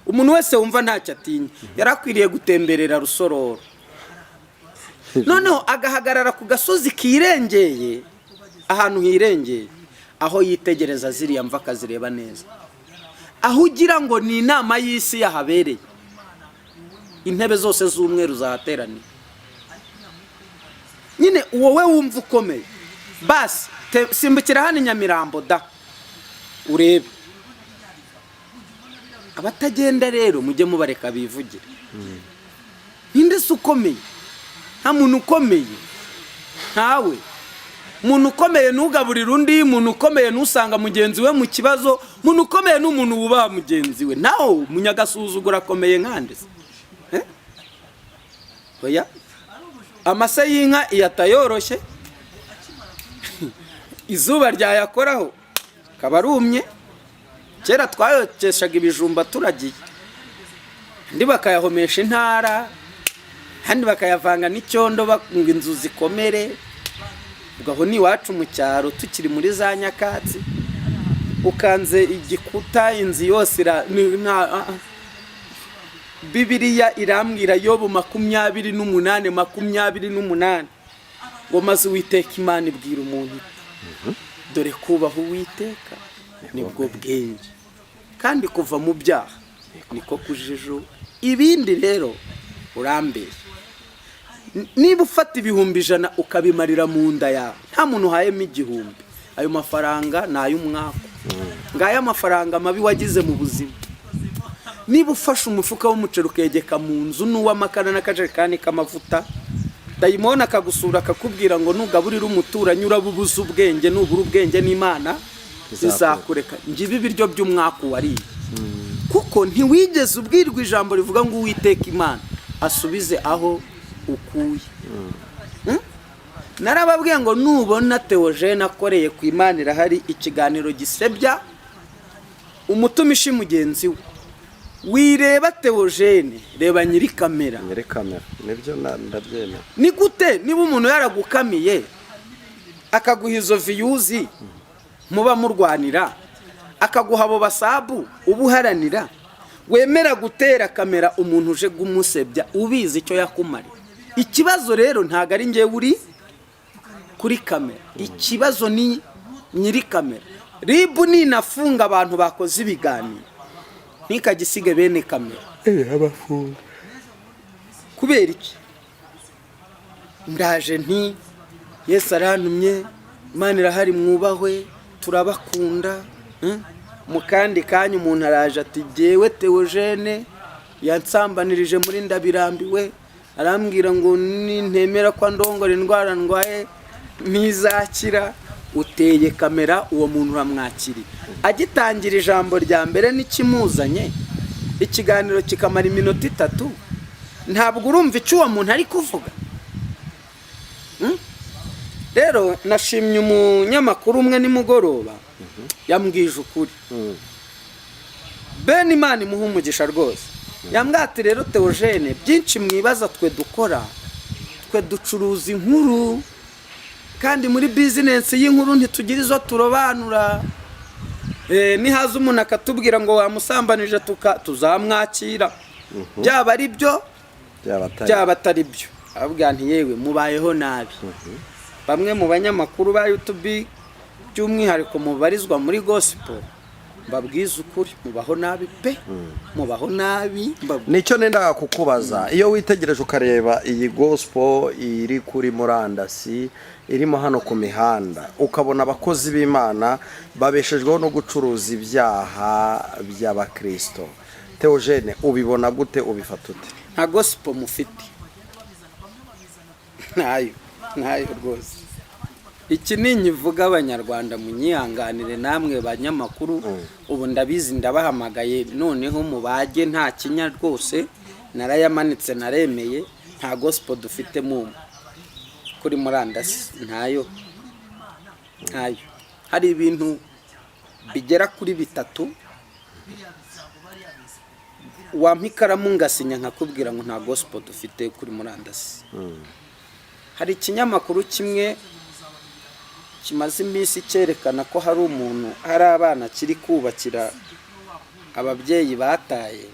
umuntu wese wumva ntacyo atinya, yarakwiriye gutemberera Rusororo. Noneho agahagarara ku gasozi kirengeye, ahantu hirengeye, aho yitegereza ziriya mva akazireba neza, aho ugira ngo ni inama y'isi yahabereye, intebe zose z'umweru zahateraniye. Nyine wowe wumva ukomeye, basi simbukira hano Nyamirambo da urebe. Abatagenda rero mujye mubareka bivugira. Ninde se ukomeye? Nta muntu ukomeye, ntawe. Umuntu ukomeye nugaburira undi, umuntu ukomeye nusanga mugenzi we mu kibazo, umuntu ukomeye n'umuntu wubaha mugenzi we. Naho munyagasuzugura akomeye nkande se? Oya, amase y'inka iyatayoroshye, izuba ryayakoraho kabarumye. Kera twayokeshaga ibijumba turagiye, ndi bakayahomesha intara, handi bakayavanga n'icyondo ngo inzu zikomere. Ugaho ni iwacu mu cyaro tukiri muri za nyakatsi, ukanze igikuta inzu yose Bibiliya irambwira Yobu 28:28 ngo maze Uwiteka Imana ibwira umuntu, dore kubaha Uwiteka nibwo bwenge, kandi kuva mu byaha niko kujijo. Ibindi rero urambere. Niba ufata 100,000 ukabimarira mu nda yawe, nta muntu uhayemo 1,000, ayo mafaranga ni ay'umwaka. Ngaya amafaranga mabi wagize mu buzima. Niba ufashe umufuka w'umuceri ukegeka mu nzu n'uw'amakara n'akajerekani k'amavuta, dayimoni akagusura akakubwira ngo nugaburira umuturanyi urabubuza ubwenge, nubura ubwenge n'Imana izakureka. Ngibi biryo by'umwaka wariye. Kuko ntiwigeze ubwirwa ijambo rivuga ngo Uwiteka Imana asubize aho ukuye. Narababwiye ngo nubona Theogene akoreye ku Imana irahari ikiganiro gisebya umutumishi mugenzi we, wireba Theogene, reba nyiri kamera. Nibyo ndabyemera. Ni gute niba umuntu yaragukamiye akaguha izo views muba murwanira, akaguha abo basabu ubuharanira, wemera gutera kamera umuntu uje gumusebya ubizi icyo yakumari? Ikibazo rero ntago ari ngiye uri kuri kamera, ikibazo ni nyiri kamera. Ribu ni nafunga abantu bakoze ibiganiro ntikagisiga bene kamera abafunga kubera iki? Ndaje nti Yesu arantumye, Imana irahari, mwubahwe, turabakunda. Mu kandi kanya umuntu araje ati jyewe Theogene yansambanirije muri ndabirambiwe, arambwira ngo nintemera kwa ndongora indwara ndwaye ntizakira. Uteye kamera, uwo muntu uramwakiri. Agitangira ijambo rya mbere n'ikimuzanye, ikiganiro kikamara iminota 3, ntabwo urumva icyo uwo muntu ari kuvuga. Rero nashimye umunyamakuru umwe nimugoroba yambwije ukuri. Ben Imana imuha umugisha rwose. Yambwati rero Theogene, byinshi mwibaza twe dukora, twe ducuruza inkuru, kandi muri business y'inkuru ntitugira izo turobanura. Nihaza umuntu akatubwira ngo wamusambanije tuzamwakira, byaba ari byo byaba atari byo. Ababwira nti yewe mubayeho nabi. Bamwe mu banyamakuru ba YouTube by'umwihariko mubarizwa muri gospel babwiza ukuri, mubaho nabi pe, mubaho nabi. Nicyo nenda kukubaza, iyo witegereje ukareba iyi gospel iri kuri murandasi, irimo hano ku mihanda, ukabona abakozi b'Imana babeshejweho no gucuruza ibyaha by'abakristo, Theogene ubibona gute, ubifata ute? Nta gospel mufite? Ntayo rwose. Iki ninyivuga abanyarwanda munyihanganire namwe banyamakuru, ubu ndabizi ndabahamagaye noneho mubage nta kinya rwose, narayamanitse naremeye. Nta gospel dufite mu kuri murandasi, ntayo. Hari ibintu bigera kuri 3 wampikaramu ngasinya nkakubwira ngo nta gospel dufite kuri murandasi. Hari ikinyamakuru kimwe kimaze iminsi cyerekana ko hari umuntu, hari abana kiri kubakira ababyeyi bataye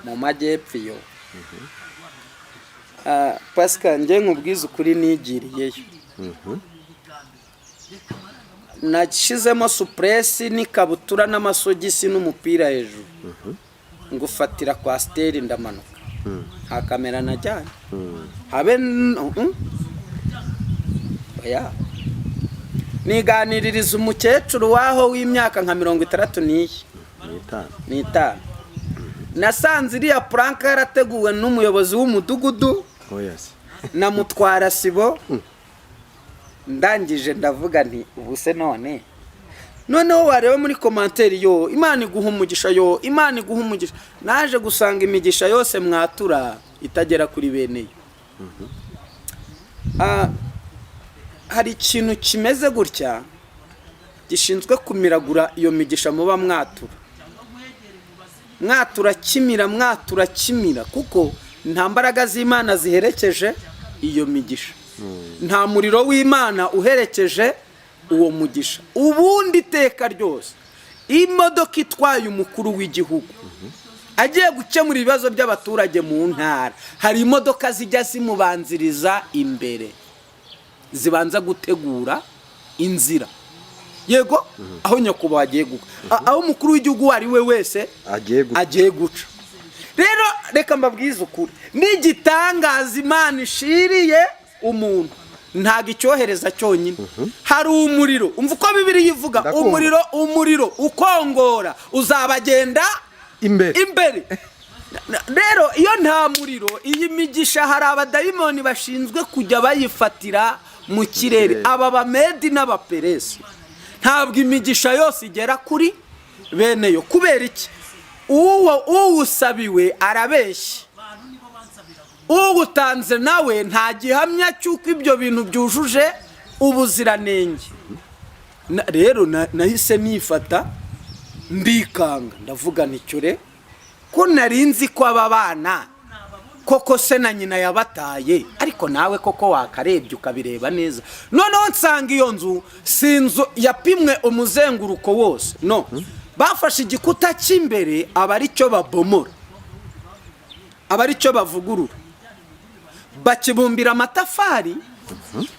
mu majyepfo yo. Pascal nge nkubwiza ukuri nigiriyeyo. Nashizemo supresi n'ikabutura n'amasogisi n'umupira hejuru, ngufatira kwa steri ndamanuka. Nta kamera najyanye. Habe oya, niganiririza umukecuru waho w'imyaka nka 65. Nasanze iriya planka yarateguwe n'umuyobozi w'umudugudu. Na mutwara sibo. Ndangije ndavuga nti ubuse noneho wareba muri commentaire yo Imana iguha umugisha, yo Imana iguha umugisha. Naje gusanga imigisha yose mwatura itagera kuri bene. Hari ikintu kimeze gutya gishinzwe kumiragura iyo migisha muba mwatura kimira, kuko nta mbaraga z'Imana ziherekeje iyo migisha. Nta muriro w'Imana uherekeje uwo mugisha. Ubundi iteka ryose imodoka itwaye umukuru w'igihugu agiye gukemura ibibazo by'abaturage mu ntara, hari imodoka zijya zimubanziriza imbere, zibanza gutegura inzira. Yego, aho nyakubahwa agiye guca, aho umukuru w'igihugu ari we wese agiye guca. Rero reka mbabwize ukuri, n'igitangaza Imana ishiriye umuntu ntago icyohereza cyonyine. Hari umuriro, umva uko Bibiliya ivuga, umuriro ukongora uzabagenda imbere. rero iyo nta muriro iyi migisha hari abadayimoni bashinzwe kujya bayifatira mu kirere, aba bamedi n'abaperesi. Ntabwo imigisha yose igera kuri bene yo. Kubera iki? uwusabiwe arabeshya, uwutanze nawe nta gihamya cy'uko ibyo bintu byujuje ubuziranenge. Rero nahise nifata ndikanga, ndavuga nticyure ko narinzi ko aba bana koko se na nyina yabataye, ariko nawe koko wakarebye ukabireba neza. Noneho nsanga iyo nzu si inzu yapimwe umuzenguruko wose, no, bafashe igikuta cy'imbere aba ari cyo babomora, aba ari cyo bavugurura, bakibumbira amatafari,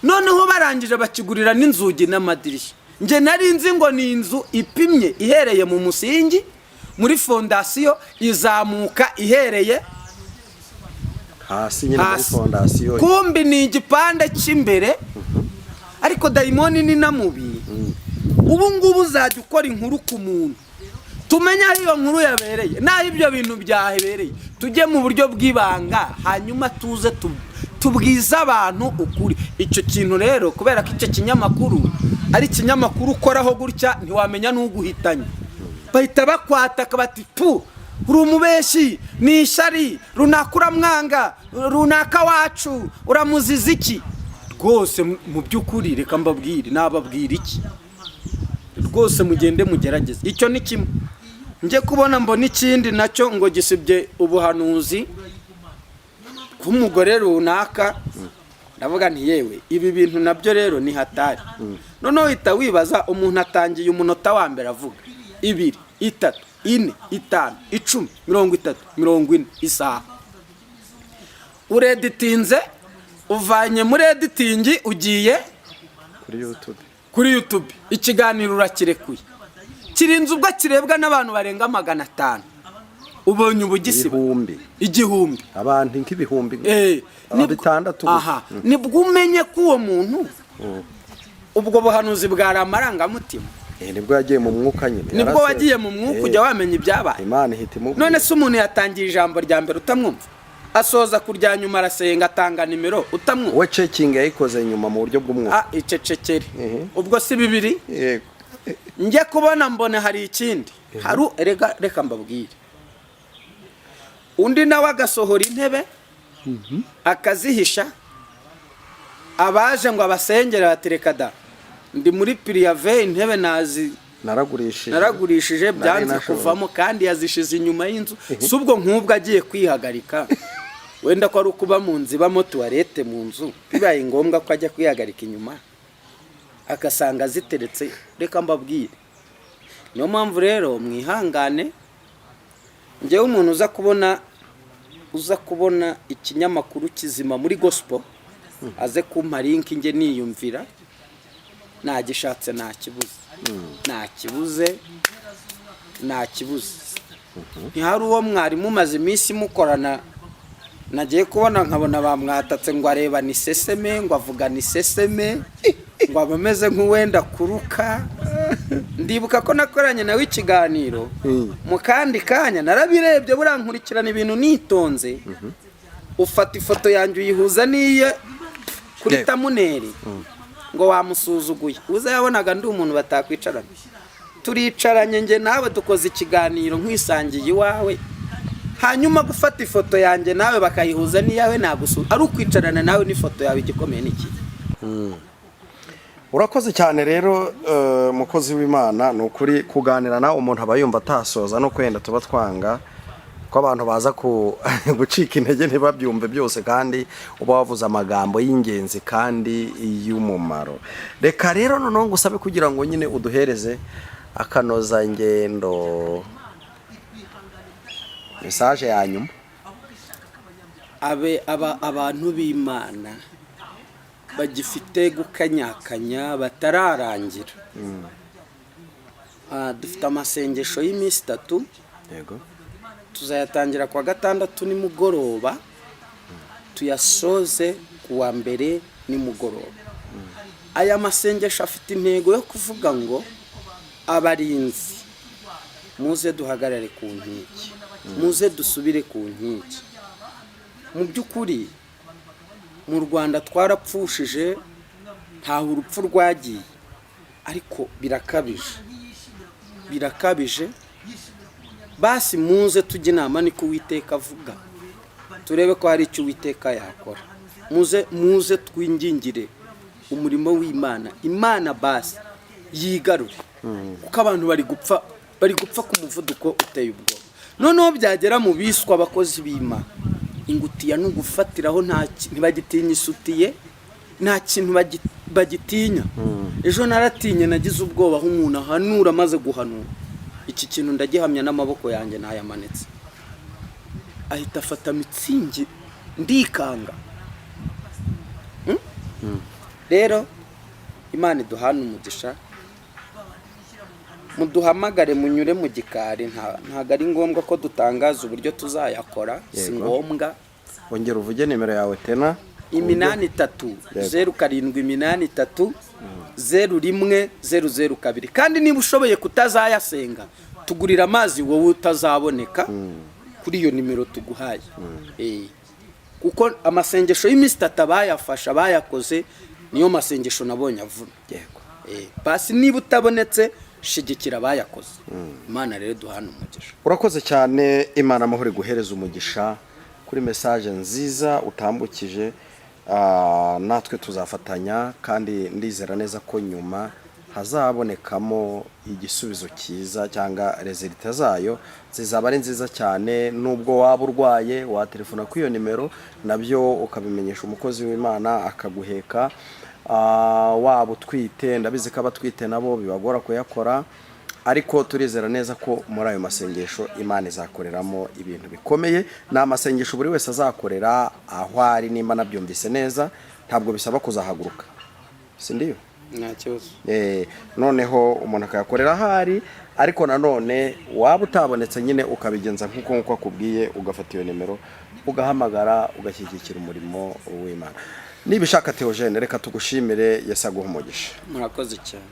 noneho barangije bakigurira n'inzugi n'amadirishya. Nge nari nzi ngo ni inzu ipimye ihereye mu musingi muri fondasiyo izamuka ihereye hasi nyine muri fondasiyo, kumbi ni igipande cy'imbere. Ariko dayimoni ni namubi. Ubu ngubu uzajya ukora inkuru ku muntu, tumenya aho iyo nkuru yabereye naho ibyo bintu byahebereye, tujye mu buryo bw'ibanga, hanyuma tuze tubwiza abantu ukuri. Icyo kintu rero kubera ko icyo kinyamakuru ari ikinyamakuru ukoraho gutya ntiwamenya n'uguhitanye, bahita bakwataka bati pu, uri umubeshi, ni ishyari runaka, uramwanga runaka, wacu uramuziza iki? Rwose mu by'ukuri reka mbabwire, nababwira iki? Rwose mugende mugerageze. Icyo ni kimwe. Nje kubona mbona ikindi nacyo ngo gisibye ubuhanuzi k'umugore runaka, ndavuga nti yewe ibi bintu nabyo rero ni hatari. Noneho uhita wibaza, umuntu atangiye umunota wa mbere avuga 2, 3, 4, 5, 10, 30, 40 isaha, ureditinze, uvanye muri editingi ugiye kuri YouTube, ikiganiro urakirekuye, kirinze ubwo kirebwa n'abantu barenga 500. Ubonye ubugisiba igihumbi, abantu nk'ibihumbi bitandatu. Aha, nibwo umenye ko uwo muntu ubwo buhanuzi bwari amarangamutima. Nibwo yagiye mu mwuka nyine, nibwo wagiye mu mwuka ujya wamenya ibyabaye. Imana ihitimo. None se umuntu yatangiye ijambo rya mbere utamwumva, asoza kurya nyuma arasenga atanga nimero utamwumva, we checking yayikoze nyuma mu buryo bw'umwuka. Icecekere. Ubwo si bibiri. Yego. Njye kubona mbone hari ikindi, haru reka mbabwire. Undi nawe agasohora intebe akazihisha, abaje ngo abasengere batereka da, ndi muri Piriave, intebe naragurishije byanze kuvamo, kandi yazishize inyuma y'inzu. Subwo nk'ubwo agiye kwihagarika, wenda ko ari ukuba mu nzu ibamo tuwarete mu nzu, bibaye ngombwa ko ajya kwihagarika inyuma akasanga ziteretse. Reka mbabwire, niyo mpamvu rero mwihangane. Njyewe umuntu uza kubona ikinyamakuru kizima muri gospel, aze kumpa link nge niyumvira, nagishatse nakibuze. Ntihari uwo mwari mumaze iminsi mukorana, nagiye kubona nkabona bamwatatse ngo areba ni seseme, ngo avuga ni seseme, ngo abameze nk'uwenda kuruka. Ndibuka ko nakoranye nawe ikiganiro mu kandi kanya, narabirebye burankurikirana ibintu nitonze, ufata ifoto yanjye uyihuza niye kuri tamuneri, ngo wamusuzuguye. Uza yabonaga ndi umuntu batakwicarana, turicaranye nge nawe dukoze ikiganiro nkwisangiye iwawe, hanyuma gufata ifoto yanjye nawe bakayihuza niyawe, nagusuza ari ukwicarana nawe n'ifoto yawe, igikomeye n'iki. Urakoze cyane rero mukozi w'Imana, ni ukuri kuganira nawe umuntu aba yumva atasoza no kwenda tuba twanga ko abantu baza gucika intege ntibabyumve byose, kandi uba wavuze amagambo y'ingenzi kandi y'umumaro. Reka rero noneho ngusabe kugira ngo nyine uduhereze akanoza ngendo, message ya nyuma. Abantu b'Imana bagifite gukanyakanya batararangira, dufite amasengesho y'iminsi 3. Yego. Tuzayatangira kwa gatandatu nimugoroba, tuyasoze kuwa mbere nimugoroba. Aya masengesho afite intego yo kuvuga ngo abarinzi muze duhagarare ku nkiki. muze dusubire ku nkiki. Mu by'ukuri mu Rwanda twarapfushije ntaho urupfu rwagiye, ariko birakabije. Basi muze tujye inama niko Uwiteka avuga, turebe ko hari icyo Uwiteka yakora. Muze twingingire umurimo w'Imana, Imana basi yigarure, kuko abantu bari gupfa ku muvuduko uteye ubwoba. Noneho byagera mu biswa abakozi b'Imana, ingutiya no gufatiraho ntibagitinya isutiye, nta kintu bagitinya. Ejo naratinye, nagize ubwoba aho umuntu ahanura amaze guhanura. Iki kintu ndagihamya n'amaboko yanjye nayamanitse, ahita afata mitsingi ndikanga. Rero Imana iduhana umugisha, muduhamagare munyure mu gikari, ntago ari ngombwa ko dutangaza uburyo tuzayakora, si ngombwa. Ongera uvuge nimero yawe tena. 830783010002. kandi niba ushoboye kutazayasenga, tugurira amazi wowe utazaboneka kuri iyo nimero tuguhaye. Kuko amasengesho y'iminsi 3 bayafasha bayakoze, niyo masengesho nabonye avuna. Basi niba utabonetse shigikira bayakoze. Imana rero duhana umugisha. Urakoze cyane, Imana amahoro guhereza umugisha kuri message nziza utambukije. Natwe tuzafatanya, kandi ndizera neza ko nyuma hazabonekamo igisubizo cyiza cyangwa resulta zayo zizaba ari nziza cyane. Nubwo waba urwaye watelefona ku iyo nimero, nabyo ukabimenyesha umukozi w'Imana akaguheka. Waba utwite, ndabizi ko abatwite nabo bibagora kuyakora, ariko turizera neza ko muri ayo masengesho Imana izakoreramo ibintu bikomeye. Ni amasengesho buri wese azakorera aho ari, nimba nabyumvise neza, ntabwo bisaba kuzahaguruka, si ndiyo? Nta kibazo. Noneho umuntu akayakorera ahari, ariko nanone waba utabonetse nyine ukabigenza nk'uko akubwiye, ugafata iyo nimero ugahamagara ugashyigikira umurimo w'Imana. Niba ushaka Theogene, reka tugushimire, Yesu aguhe umugisha. Murakoze cyane.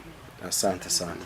Asante sana.